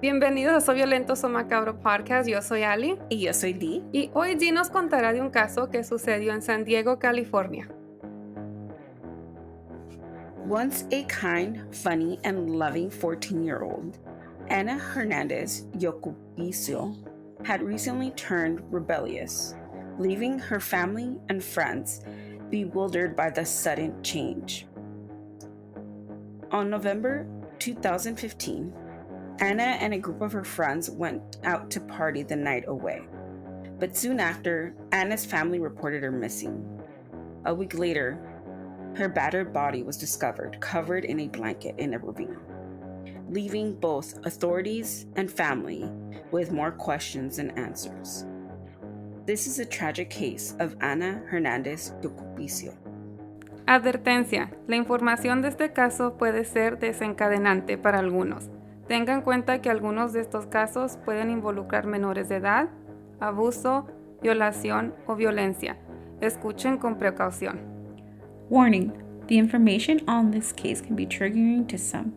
Bienvenidos a Soy Violento, Soy Macabro Podcast. Yo soy Ali. Y yo soy Dee. Y hoy Dee nos contará de un caso que sucedió en San Diego, California. Once a kind, funny, and loving 14-year-old, Anna Hernandez Yocupicio had recently turned rebellious, leaving her family and friends bewildered by the sudden change. On November 2015, Anna and a group of her friends went out to party the night away. But soon after, Anna's family reported her missing. A week later, her battered body was discovered, covered in a blanket in a ravine, leaving both authorities and family with more questions than answers. This is a tragic case of Anna Hernandez Yocupicio. Advertencia: la información de este caso puede ser desencadenante para algunos. Tenga en cuenta que algunos de estos casos pueden involucrar menores de edad, abuso, violación o violencia. Escuchen con precaución. Warning: the information on this case can be triggering to some.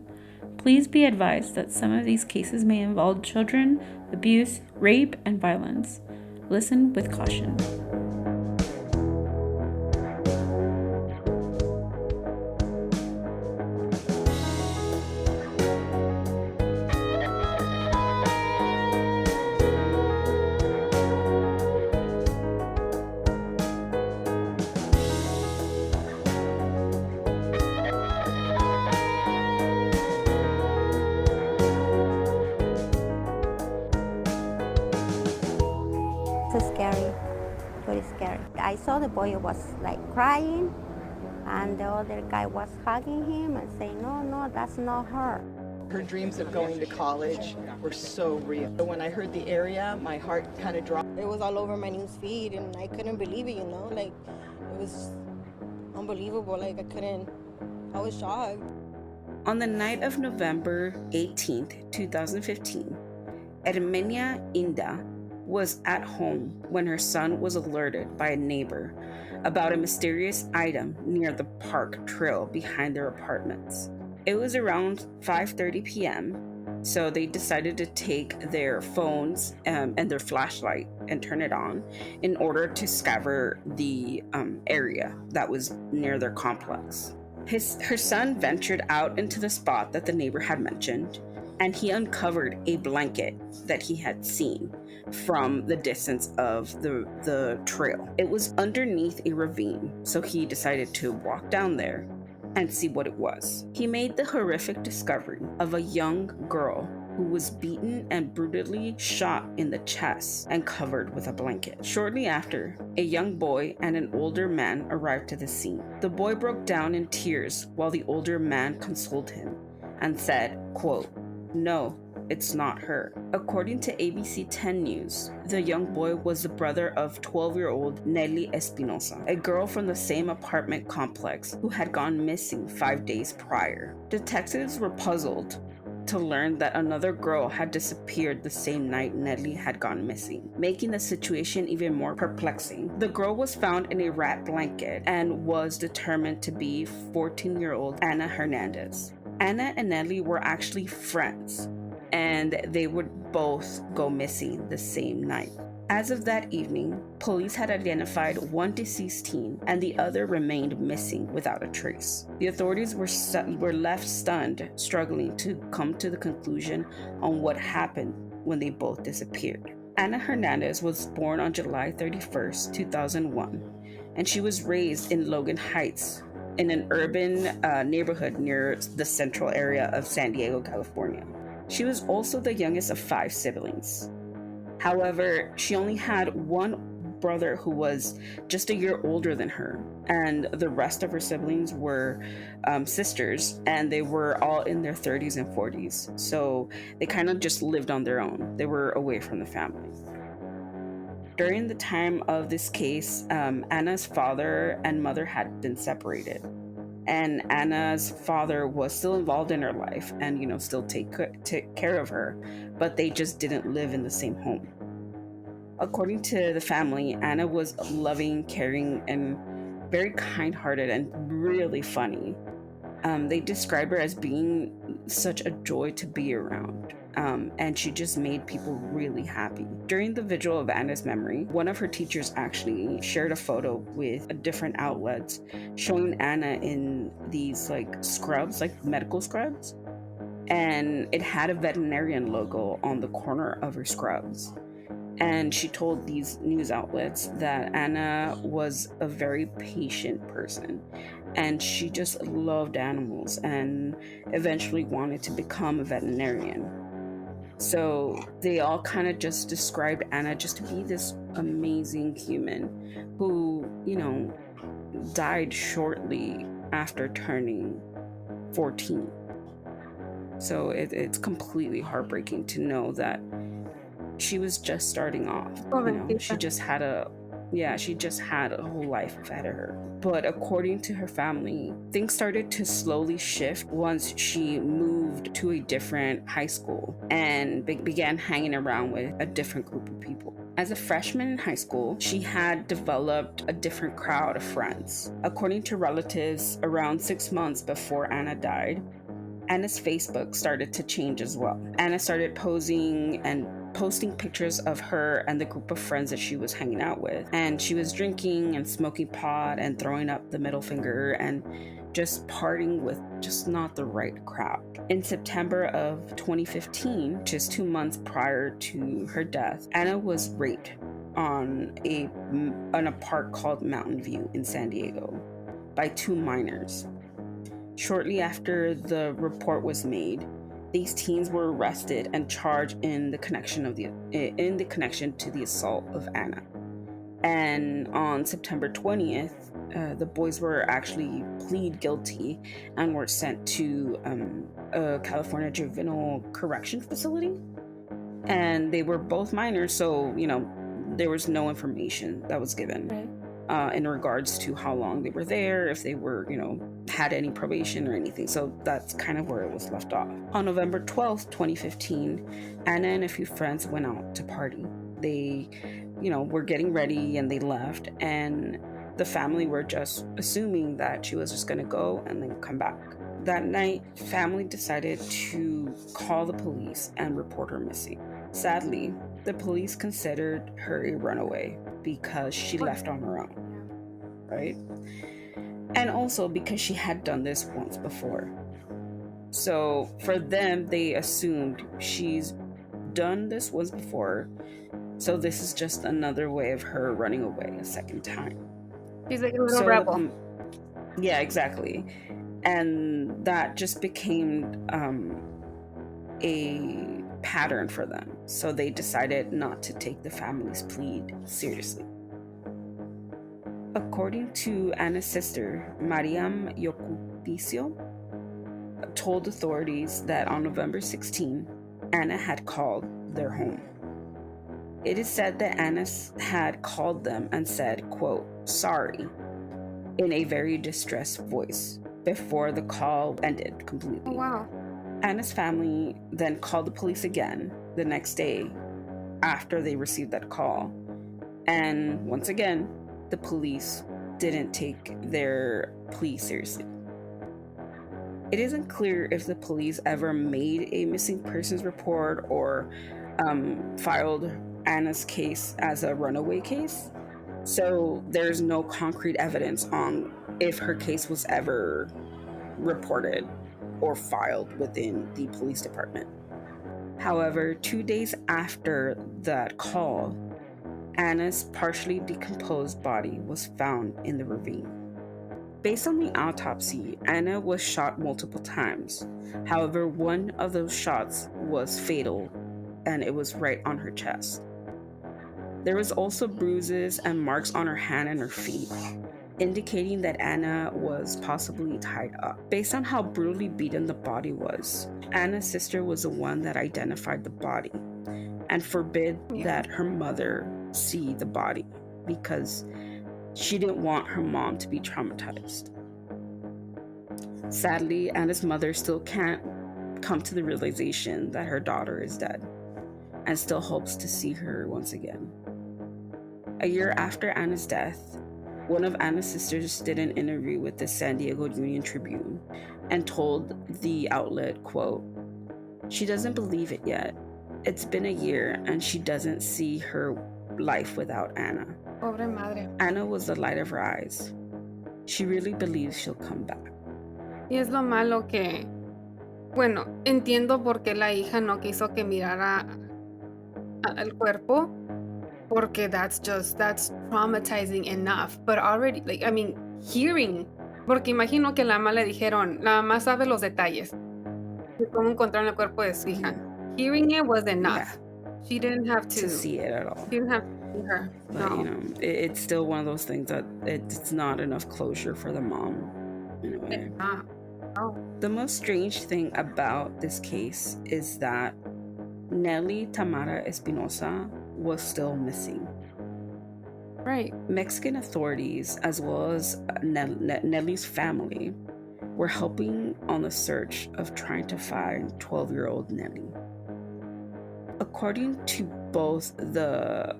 Please be advised that some of these cases may involve children, abuse, rape, and violence. Listen with caution. Scary, very scary. I saw the boy was like crying, and the other guy was hugging him and saying, no, that's not her. Her dreams of going to college were so real. When I heard the area, my heart kind of dropped. It was all over my news feed, and I couldn't believe it, like, it was unbelievable. Like, I was shocked. On the night of November 18th, 2015, Hermenia Inda was at home when her son was alerted by a neighbor about a mysterious item near the park trail behind their apartments. It was around 5:30 p.m., so they decided to take their phones and their flashlight and turn it on in order to scour the area that was near their complex. Her son ventured out into the spot that the neighbor had mentioned, and he uncovered a blanket that he had seen from the distance of the trail. It was underneath a ravine, so he decided to walk down there and see what it was. He made the horrific discovery of a young girl who was beaten and brutally shot in the chest and covered with a blanket. Shortly after, a young boy and an older man arrived to the scene. The boy broke down in tears while the older man consoled him and said, quote, "No, it's not her." According to ABC 10 News, the young boy was the brother of 12-year-old Nelly Espinosa, a girl from the same apartment complex who had gone missing 5 days prior. Detectives were puzzled to learn that another girl had disappeared the same night Nelly had gone missing, making the situation even more perplexing. The girl was found in a rat blanket and was determined to be 14-year-old Anna Hernandez. Anna and Nelly were actually friends, and they would both go missing the same night. As of that evening, police had identified one deceased teen and the other remained missing without a trace. The authorities were left stunned, struggling to come to the conclusion on what happened when they both disappeared. Anna Hernandez was born on July 31st, 2001, and she was raised in Logan Heights, in an urban neighborhood near the central area of San Diego, California. She was also the youngest of 5 siblings. However, she only had one brother who was just a year older than her, and the rest of her siblings were sisters, and they were all in their 30s and 40s, so they kind of just lived on their own. They were away from the family. During the time of this case, Anna's father and mother had been separated, and Anna's father was still involved in her life and, still take care of her, but they just didn't live in the same home. According to the family, Anna was loving, caring, and very kind-hearted and really funny. They describe her as being such a joy to be around. and she just made people really happy. During the vigil of Anna's memory, one of her teachers actually shared a photo with different outlets showing Anna in these like scrubs, like medical scrubs, and it had a veterinarian logo on the corner of her scrubs. And she told these news outlets that Anna was a very patient person and she just loved animals and eventually wanted to become a veterinarian. So they all kind of just described Anna just to be this amazing human who, you know, died shortly after turning 14. So it's completely heartbreaking to know that she was just starting off. You know, she just had a whole life ahead of her. But according to her family, things started to slowly shift once she moved to a different high school and began hanging around with a different group of people. As a freshman in high school, she had developed a different crowd of friends. According to relatives, around 6 months before Anna died, Anna's Facebook started to change as well. Anna started posting pictures of her and the group of friends that she was hanging out with. And she was drinking and smoking pot and throwing up the middle finger and just partying with just not the right crowd. In September of 2015, just 2 months prior to her death, Anna was raped on a park called Mountain View in San Diego by 2 minors. Shortly after the report was made, these teens were arrested and charged in the connection to the assault of Anna. And on September 20th, the boys were actually plead guilty and were sent to a California juvenile correction facility. And they were both minors, so there was no information that was given. Right. In regards to how long they were there, if they were, had any probation or anything. So that's kind of where it was left off. On November 12th, 2015, Anna and a few friends went out to party. They, were getting ready and they left. And the family were just assuming that she was just going to go and then come back. That night, family decided to call the police and report her missing. Sadly, the police considered her a runaway because she left on her own, right? And also because she had done this once before. So for them, they assumed she's done this once before, so this is just another way of her running away a second time. She's like a little rebel. Yeah, exactly. And that just became a pattern for them. So they decided not to take the family's plea seriously. According to Anna's sister, Mariam Yocupicio, told authorities that on November 16, Anna had called their home. It is said that Anna had called them and said, quote, "sorry," in a very distressed voice before the call ended completely. Oh, wow. Anna's family then called the police again the next day after they received that call. And once again, the police didn't take their plea seriously. It isn't clear if the police ever made a missing persons report or filed Anna's case as a runaway case. So there's no concrete evidence on if her case was ever reported or filed within the police department. However, 2 days after that call, Anna's partially decomposed body was found in the ravine. Based on the autopsy, Anna was shot multiple times. However, one of those shots was fatal, and it was right on her chest. There was also bruises and marks on her hand and her feet, indicating that Anna was possibly tied up. Based on how brutally beaten the body was, Anna's sister was the one that identified the body and forbid that her mother see the body because she didn't want her mom to be traumatized. Sadly, Anna's mother still can't come to the realization that her daughter is dead and still hopes to see her once again. A year after Anna's death, one of Anna's sisters did an interview with the San Diego Union Tribune and told the outlet, quote, She doesn't believe it yet. It's been a year and she doesn't see her life without Anna. Pobre madre. Anna was the light of her eyes. She really believes she'll come back. Y es lo malo que, bueno, entiendo por qué la hija no quiso que mirara el cuerpo, porque that's traumatizing enough. But already, like, I mean, hearing, porque imagino que la mamá le dijeron, la mamá sabe los detalles de cómo encontraron el cuerpo de su hija. Hearing it was enough. Yeah. She didn't have To see it at all. She didn't have to see her. But, No. you know, it's still one of those things that it's not enough closure for the mom, in a way. It's not. No. The most strange thing about this case is that Nelly Tamara Espinosa was still missing. Right. Mexican authorities, as well as Nelly's family, were helping on the search of trying to find 12-year-old Nelly. According to both the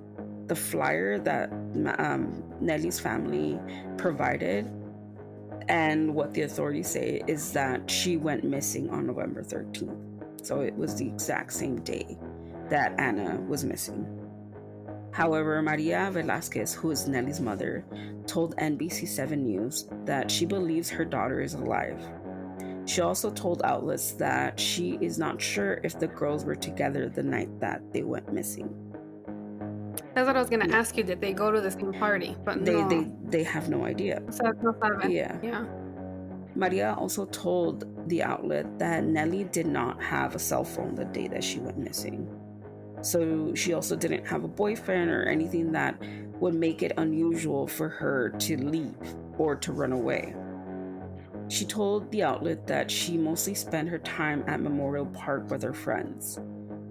flyer that Nelly's family provided and what the authorities say is that she went missing on November 13th. So it was the exact same day that Anna was missing. However, Maria Velasquez, who is Nelly's mother, told NBC7 News that she believes her daughter is alive. She also told outlets that she is not sure if the girls were together the night that they went missing. That's what I was going to ask you. Did they go to the same party? But no. They have no idea. O sea, no saben. Yeah. Maria also told the outlet that Nelly did not have a cell phone the day that she went missing. So she also didn't have a boyfriend or anything that would make it unusual for her to leave or to run away. She told the outlet that she mostly spent her time at Memorial Park with her friends.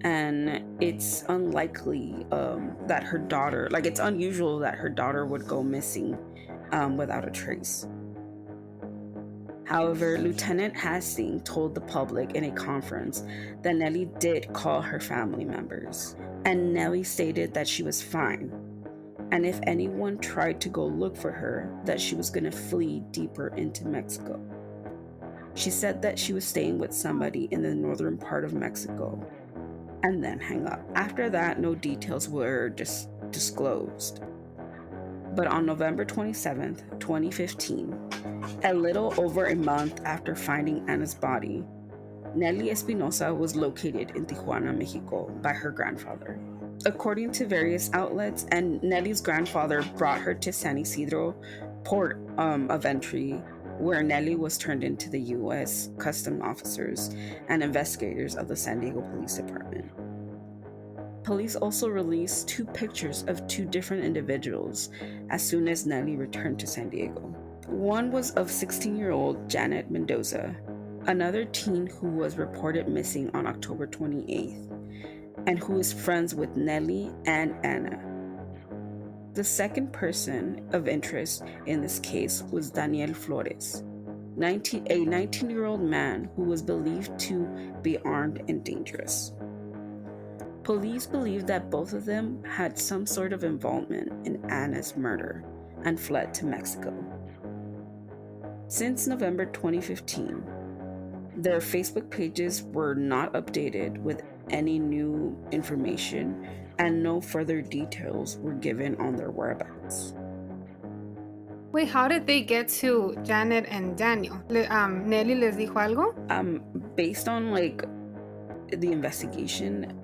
And it's unlikely that her daughter, like it's unusual that her daughter would go missing without a trace. However, Lieutenant Hastings told the public in a conference that Nelly did call her family members, and Nelly stated that she was fine, and if anyone tried to go look for her, that she was going to flee deeper into Mexico. She said that she was staying with somebody in the northern part of Mexico, and then hang up. After that, no details were disclosed. But on November 27th, 2015, a little over a month after finding Anna's body, Nelly Espinosa was located in Tijuana, Mexico by her grandfather. According to various outlets, and Nelly's grandfather brought her to San Isidro port of entry, where Nelly was turned into the U.S. Customs officers and investigators of the San Diego Police Department. Police also released 2 pictures of 2 different individuals as soon as Nelly returned to San Diego. One was of 16-year-old Janet Mendoza, another teen who was reported missing on October 28th, and who is friends with Nelly and Anna. The second person of interest in this case was Daniel Flores, a 19-year-old man who was believed to be armed and dangerous. Police believe that both of them had some sort of involvement in Anna's murder and fled to Mexico. Since November 2015, their Facebook pages were not updated with any new information, and no further details were given on their whereabouts. Wait, how did they get to Janet and Daniel? Nelly les dijo algo? Based on the investigation,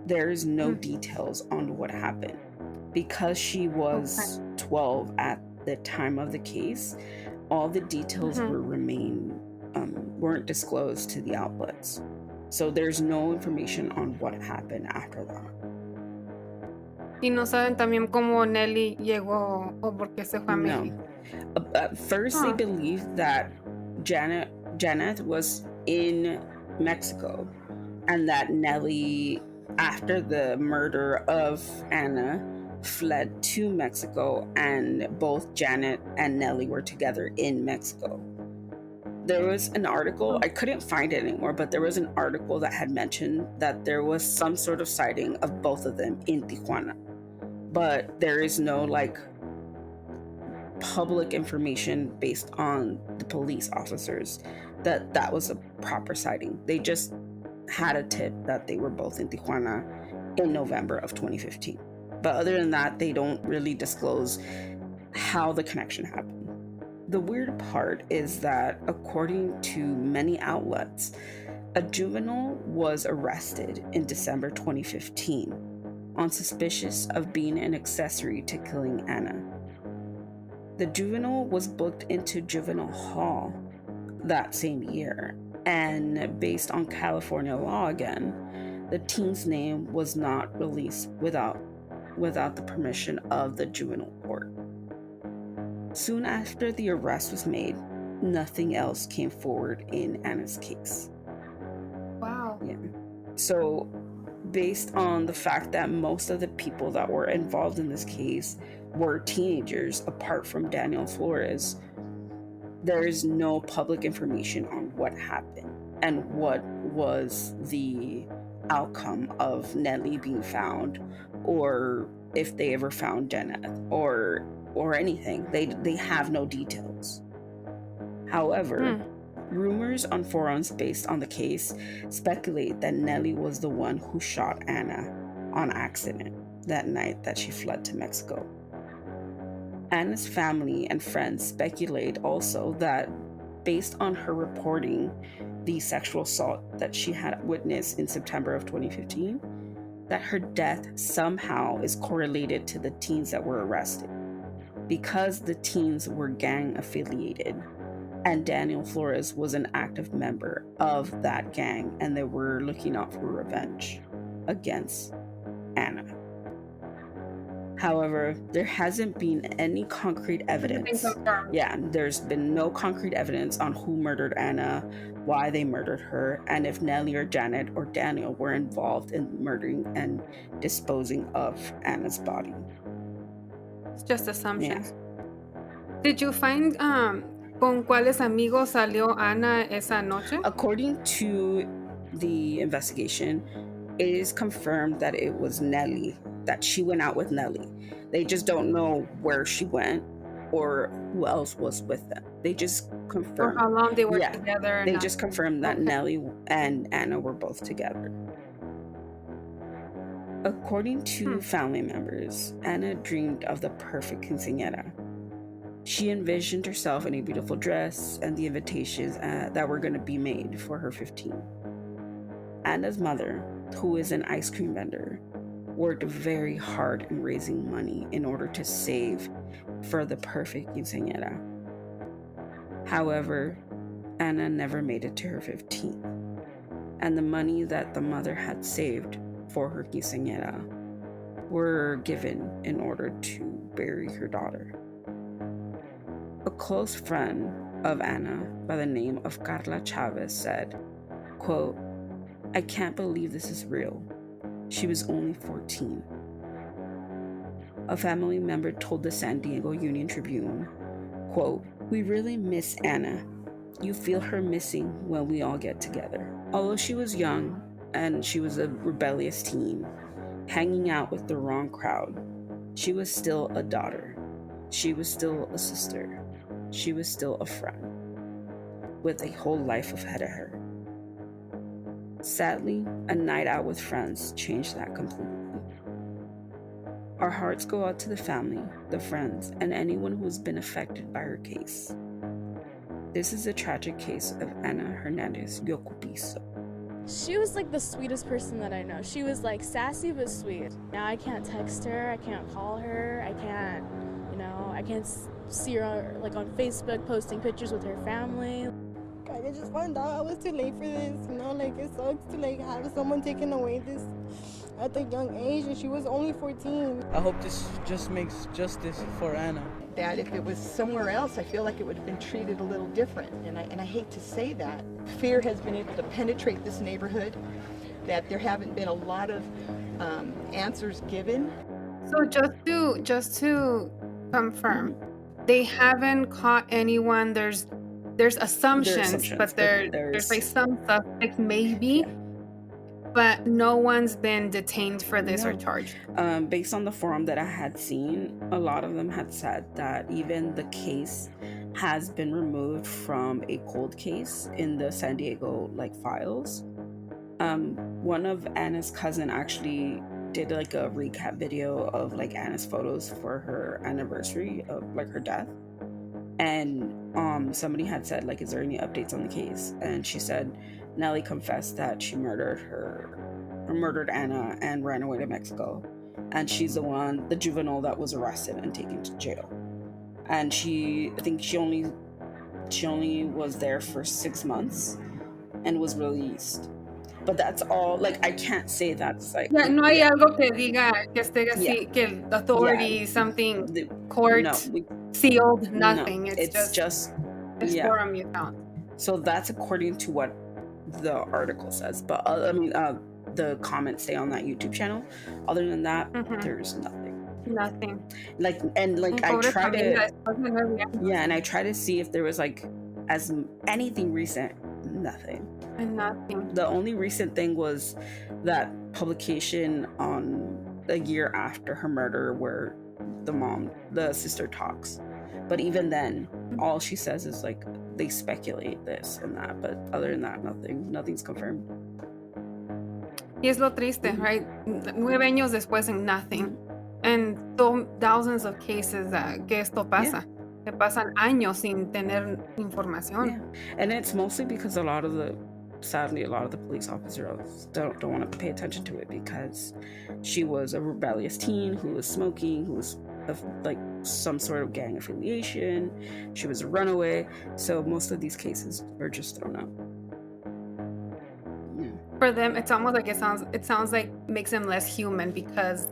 there is no details on what happened. Because she was 12 at the time of the case, all the details weren't disclosed to the outlets. So there's no information on what happened after that. Y no saben también cómo Nelly llegó o por qué se fue a México. At first, they believed that Janet was in Mexico, and that Nelly, after the murder of Anna, fled to Mexico, and both Janet and Nelly were together in Mexico. There was an article, I couldn't find it anymore, but there was an article that had mentioned that there was some sort of sighting of both of them in Tijuana. But there is no public information based on the police officers that was a proper sighting. They just had a tip that they were both in Tijuana in November of 2015. But other than that, they don't really disclose how the connection happened. The weird part is that, according to many outlets, a juvenile was arrested in December 2015 on suspicion of being an accessory to killing Anna. The juvenile was booked into juvenile hall that same year, and based on California law again, the teen's name was not released without the permission of the juvenile court. Soon after the arrest was made, nothing else came forward in Anna's case. Wow. Yeah. So, based on the fact that most of the people that were involved in this case were teenagers, apart from Daniel Flores, there is no public information on what happened and what was the outcome of Nelly being found, or if they ever found Janet, or anything. They have no details. However, rumors on forums based on the case speculate that Nelly was the one who shot Anna on accident that night that she fled to Mexico. Anna's family and friends speculate also that, based on her reporting the sexual assault that she had witnessed in September of 2015, that her death somehow is correlated to the teens that were arrested, because the teens were gang affiliated and Daniel Flores was an active member of that gang, and they were looking out for revenge against Anna. However, there hasn't been any concrete evidence. Yeah, there's been no concrete evidence on who murdered Anna, why they murdered her, and if Nelly or Janet or Daniel were involved in murdering and disposing of Anna's body. It's just assumptions. Yeah. Did you find con cuáles amigos salió Ana esa noche? According to the investigation, it is confirmed that it was Nelly, that she went out with Nelly. They just don't know where she went or who else was with them. They just confirmed. Or how long they were together. They just confirmed that Nelly and Anna were both together. According to family members, Anna dreamed of the perfect quinceañera. She envisioned herself in a beautiful dress and the invitations that were going to be made for her 15. Anna's mother, who is an ice cream vendor, worked very hard in raising money in order to save for the perfect quinceañera. However, Anna never made it to her 15th, and the money that the mother had saved for her quinceañera were given in order to bury her daughter. A close friend of Anna by the name of Carla Chavez said, quote, "I can't believe this is real. She was only 14. A family member told the San Diego Union Tribune, quote, "We really miss Anna. You feel her missing when we all get together." Although she was young and she was a rebellious teen, hanging out with the wrong crowd, she was still a daughter. She was still a sister. She was still a friend, with a whole life ahead of her. Sadly, a night out with friends changed that completely. Our hearts go out to the family, the friends, and anyone who has been affected by her case. This is a tragic case of Anna Hernandez Yocupicio. She was like the sweetest person that I know. She was like sassy but sweet. Now I can't text her, I can't call her, I can't see her like on Facebook posting pictures with her family. I just found out I was too late for this, like it sucks to like have someone taking away this at a young age, and she was only 14. I hope this just makes justice for Anna. That if it was somewhere else, I feel like it would have been treated a little different, and I hate to say that. Fear has been able to penetrate this neighborhood, that there haven't been a lot of answers given. So just to confirm, they haven't caught anyone. There's assumptions, but there's like some suspects maybe, but no one's been detained for this or charged. Based on the forum that I had seen, a lot of them had said that even the case has been removed from a cold case in the San Diego files, One of Anna's cousin actually did like a recap video of like Anna's photos for her anniversary of like her death, and somebody had said like, is there any updates on the case? And she said Nellie confessed that she murdered Anna and ran away to Mexico, and she's the juvenile that was arrested and taken to jail. And I think she only was there for 6 months and was released. But that's all. Like, I can't say that's like. Yeah, no hay algo que diga que esté así, que authority, something, court, sealed, nothing. No, it's just forum you found. So that's according to what the article says. But the comments say on that YouTube channel. Other than that, there's nothing. Nothing. Like, and like I try to. Yeah, and I try to see if there was like anything recent. Nothing. And nothing. The only recent thing was that publication on a year after her murder where the sister talks. But even then, all she says is like they speculate this and that. But other than that, nothing's confirmed. Y es lo triste, right? 9 años después and nothing. And thousands of cases que esto pasa. Que pasan años sin tener información. Yeah. And it's mostly because sadly, a lot of the police officers don't want to pay attention to it because she was a rebellious teen who was smoking, who was of like some sort of gang affiliation. She was a runaway. So most of these cases are just thrown out. Yeah. For them, it's almost like it sounds like makes them less human because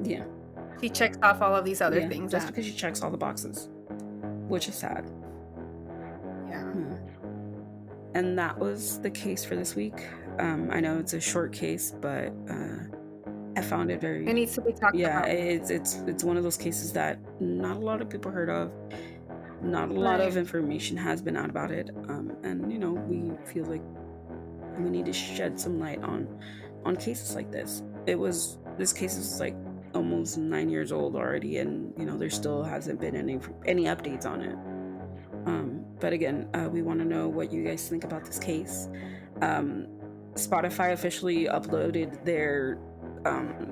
she checks off all of these other things. Just because she checks all the boxes, which is sad. Yeah. And that was the case for this week. I know it's a short case, but I found it very. It needs to be talked about. Yeah, it's one of those cases that not a lot of people heard of. Not a lot of information has been out about it, and we feel like we need to shed some light on cases like this. This case is like almost 9 years old already, and there still hasn't been any updates on it. But again, we want to know what you guys think about this case. Spotify officially uploaded their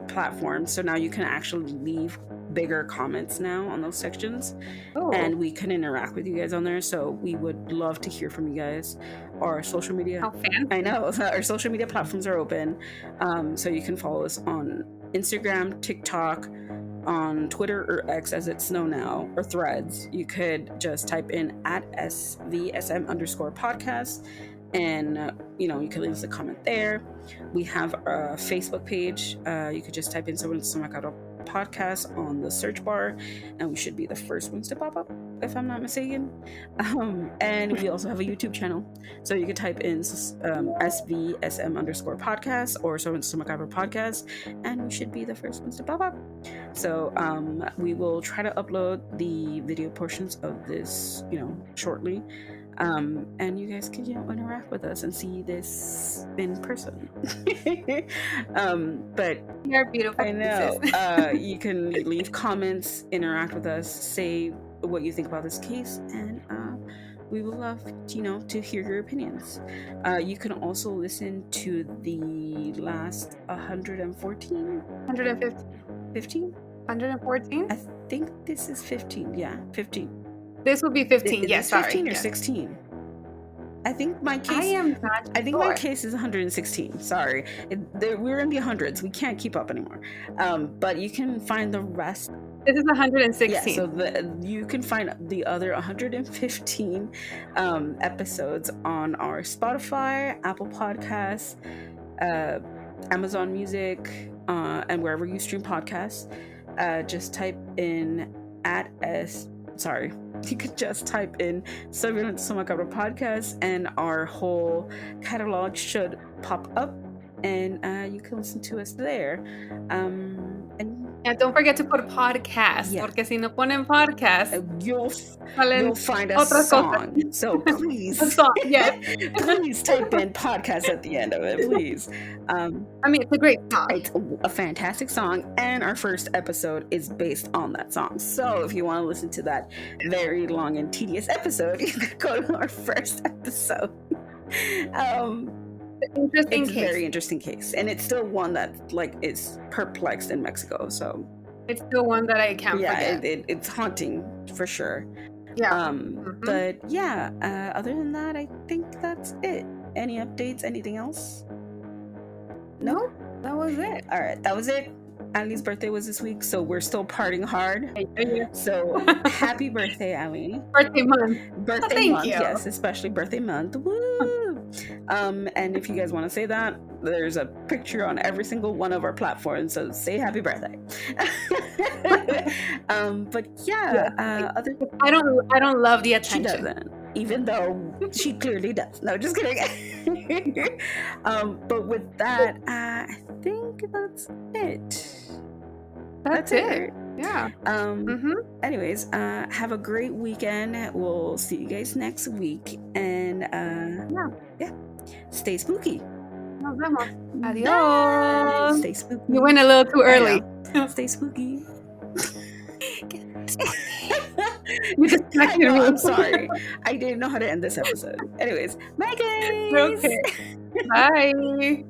platform, so now you can actually leave bigger comments now on those sections, and we can interact with you guys on there. So we would love to hear from you guys. Our social media, I know our social media platforms are open, so you can follow us on Instagram, TikTok, on Twitter or X as it's known now, or Threads. You could just type in @SVSM_podcast, and you can leave us a comment there. We have a Facebook page. You could just type in Semana podcast on the search bar, and we should be the first ones to pop up, if I'm not mistaken. And we also have a YouTube channel, so you could type in SVSM_podcast or Semana podcast, and we should be the first ones to pop up. So we will try to upload the video portions of this shortly, and you guys can interact with us and see this in person. But you're beautiful. I know. You can leave comments, interact with us, say what you think about this case, and we would love to hear your opinions. You can also listen to the last 114 I think this is 15. Yeah, 15. This would be 15. Yes, 15 or 16. I think my case. I think my case is 116. Sorry, we're in the hundreds. We can't keep up anymore. But you can find the rest. This is 116. Yeah, so you can find the other 115 episodes on our Spotify, Apple Podcasts, Amazon Music, and wherever you stream podcasts. Just type in you could just type in Semana podcast, and our whole catalog should pop up, and you can listen to us there. And don't forget to put podcast, porque si no ponen podcast, you'll find a song. So please, please type in podcast at the end of it, please. It's a great song. It's a fantastic song, and our first episode is based on that song. So if you want to listen to that very long and tedious episode, you can go to our first episode. Interesting It's a case. very interesting case, and it's still one that like is perplexed in Mexico. So It's still one that I can't forget. it's haunting for sure. Yeah. But yeah, other than that, I think that's it. Any updates? Anything else? No, that was it. All right, that was it. Ali's birthday was this week, so we're still partying hard. So happy birthday, Ali. Birthday month. Birthday Thank month, you. yes, especially birthday month. Woo! And if you guys want to say that, there's a picture on every single one of our platforms, so say happy birthday. But yeah, other I don't love the she attention. doesn't, even though she clearly does. No, just kidding. But with that, I think that's it. That's it. Yeah. Anyways, have a great weekend. We'll see you guys next week, and yeah, stay spooky. Nos vemos. Bye. Adios. Stay spooky. You went a little too early. Stay spooky. You distracted me. I'm sorry. I didn't know how to end this episode. Anyways, bye guys. Okay. Bye.